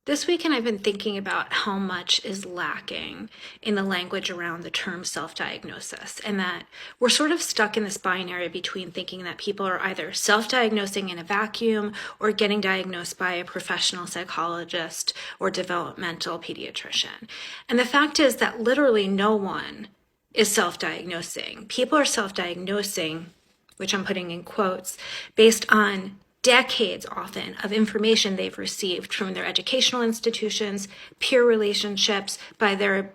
This weekend, I've been thinking about how much is lacking in the language around the term self-diagnosis, and that we're sort of stuck in this binary between thinking that people are either self-diagnosing in a vacuum or getting diagnosed by a professional psychologist or developmental pediatrician. And the fact is that literally no one is self-diagnosing. People are self-diagnosing, which I'm putting in quotes, based on decades often of information they've received from their educational institutions, peer relationships, by their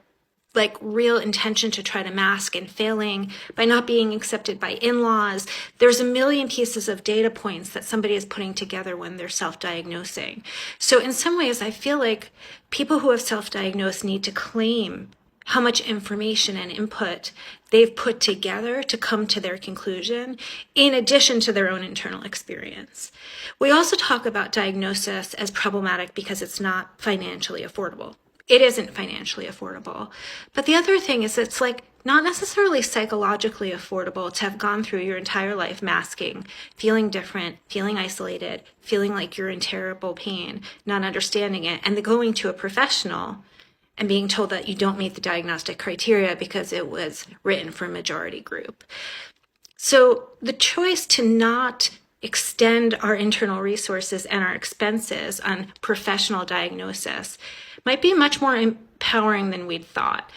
real intention to try to mask and failing, by not being accepted by in-laws. There's a million pieces of data points that somebody is putting together when they're self-diagnosing. So in some ways, I feel like people who have self-diagnosed need to claim how much information and input they've put together to come to their conclusion, in addition to their own internal experience. We also talk about diagnosis as problematic because it's not financially affordable. It isn't financially affordable. But the other thing is it's not necessarily psychologically affordable to have gone through your entire life masking, feeling different, feeling isolated, feeling like you're in terrible pain, not understanding it, and then going to a professional and being told that you don't meet the diagnostic criteria because it was written for a majority group. So the choice to not extend our internal resources and our expenses on professional diagnosis might be much more empowering than we'd thought.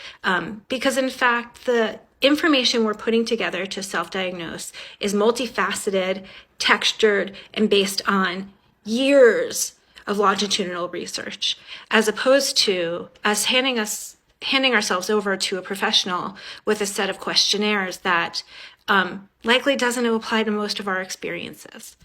Because in fact, the information we're putting together to self-diagnose is multifaceted, textured, and based on years of longitudinal research, as opposed to us handing ourselves over to a professional with a set of questionnaires that likely doesn't apply to most of our experiences.